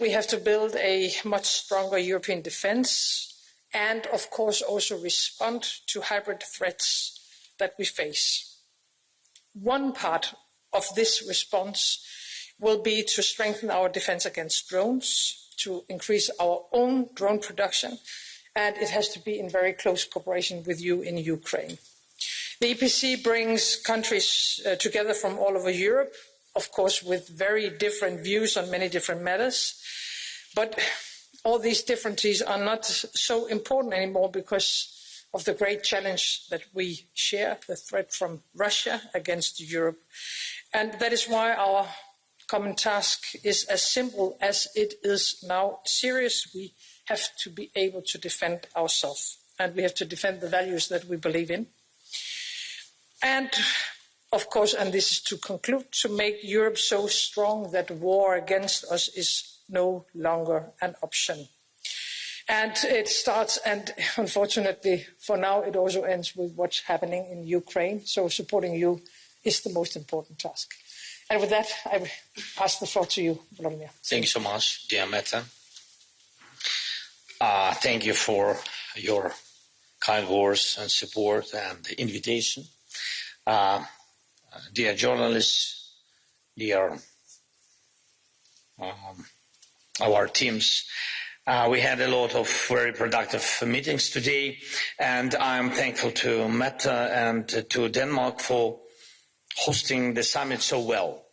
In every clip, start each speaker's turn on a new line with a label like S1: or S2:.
S1: We have to build a much stronger European defence and, of course, also respond to hybrid threats that we face. One part of this response will be to strengthen our defence against drones, to increase our own drone production, and it has to be in very close cooperation with you in Ukraine. The EPC brings countries together from all over Europe, of course with very different views on many different matters, but all these differences are not so important anymore because of the great challenge that we share, the threat from Russia against Europe. And that is why our common task is as simple as it is now serious. We have to be able to defend ourselves, and we have to defend the values that we believe in. And, of course, and this is to conclude, to make Europe so strong that war against us is no longer an option. And it starts, and unfortunately for now, it also ends with what's happening in Ukraine. So supporting you is the most important task. And with that, I will pass the floor to you, Vladimir.
S2: Thank you so much, dear Mette. Thank you for your kind words and support and invitation. Dear journalists, dear our teams, we had a lot of very productive meetings today, and I'm thankful to Mette and to Denmark for hosting the summit so well.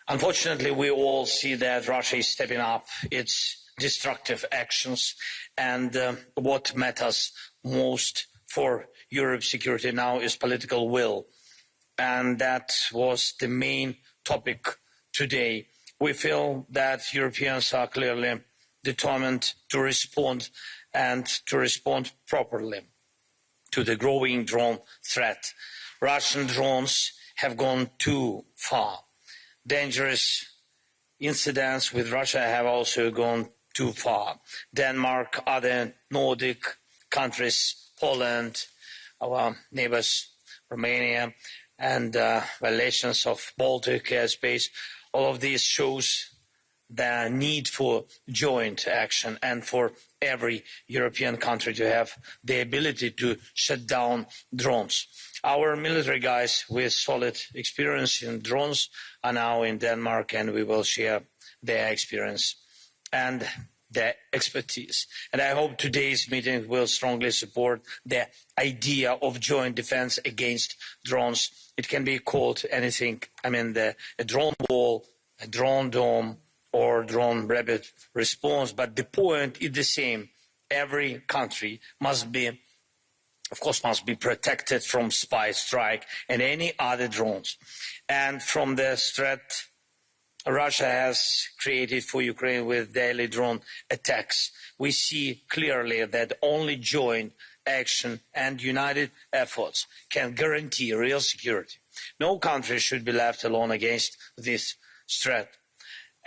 S2: Unfortunately, we all see that Russia is stepping up its destructive actions, and what matters most for Europe's security now is political will. And that was the main topic today. We feel that Europeans are clearly determined to respond, and to respond properly to the growing drone threat. Russian drones have gone too far. Dangerous incidents with Russia have also gone too far. Denmark, other Nordic countries, Poland, our neighbors, Romania, and violations of Baltic airspace, all of these shows the need for joint action and for every European country to have the ability to shut down drones. Our military guys with solid experience in drones are now in Denmark, and we will share their experience and their expertise. And I hope today's meeting will strongly support the idea of joint defense against drones. It can be called anything. I mean, a drone wall, a drone dome, or drone rapid response, but the point is the same. Every country must be protected from spy strike and any other drones. And from the threat Russia has created for Ukraine with daily drone attacks, we see clearly that only joint action and united efforts can guarantee real security. No country should be left alone against this threat.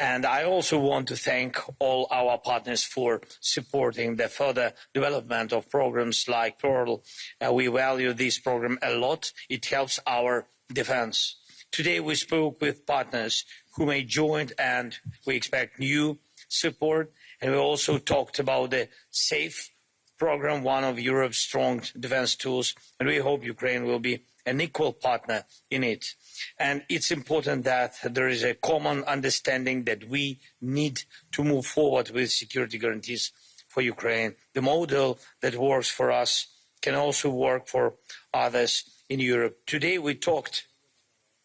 S2: And I also want to thank all our partners for supporting the further development of programs like Pearl. We value this program a lot. It helps our defense. Today we spoke with partners who may join, and we expect new support. And we also talked about the SAFE program, one of Europe's strong defense tools, and we hope Ukraine will be an equal partner in it. And it's important that there is a common understanding that we need to move forward with security guarantees for Ukraine. The model that works for us can also work for others in Europe. Today we talked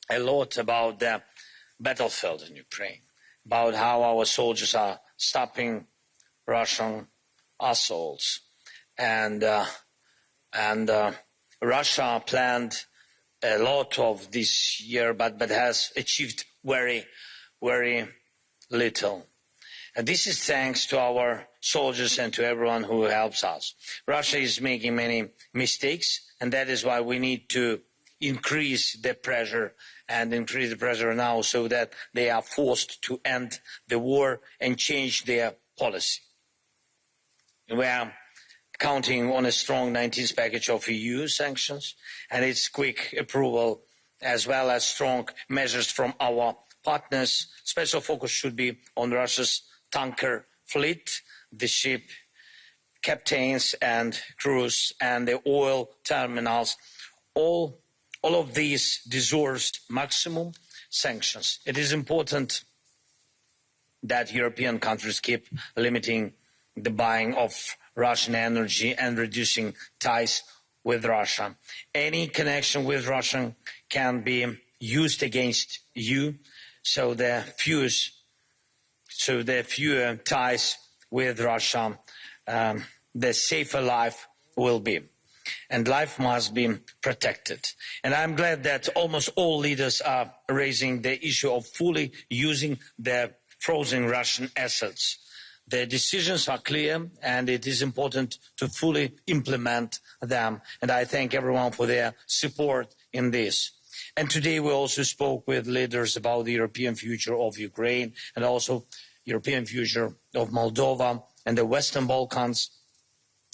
S2: a lot about the battlefield in Ukraine, about how our soldiers are stopping Russian assaults. And Russia planned a lot of this year, but has achieved very, very little. And this is thanks to our soldiers and to everyone who helps us. Russia is making many mistakes, and that is why we need to increase the pressure now so that they are forced to end the war and change their policy. We are counting on a strong 19th package of EU sanctions and its quick approval, as well as strong measures from our partners. Special focus should be on Russia's tanker fleet, the ship captains and crews and the oil terminals, all of these deserve maximum sanctions. It is important that European countries keep limiting the buying of Russian energy and reducing ties with Russia. Any connection with Russia can be used against you, so the fewer ties with Russia, the safer life will be. And life must be protected. And I'm glad that almost all leaders are raising the issue of fully using the frozen Russian assets. The decisions are clear, and it is important to fully implement them. And I thank everyone for their support in this. And today we also spoke with leaders about the European future of Ukraine and also European future of Moldova and the Western Balkans.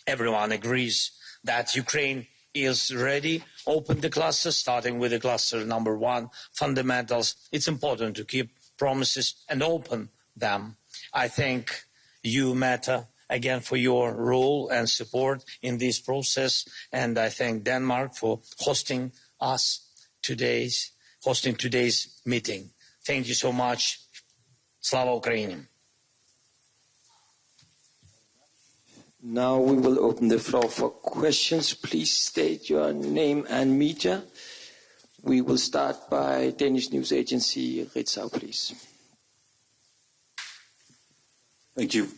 S2: Everyone agrees that Ukraine is ready. Open the clusters, starting with the cluster number 1, fundamentals. It's important to keep promises and open them. I thank you, Mette, again for your role and support in this process, and I thank Denmark for hosting today's meeting. Thank you so much. Slava Ukraini.
S3: Now we will open the floor for questions. Please state your name and media. We will start by Danish news agency Ritzau, please.
S4: Thank you.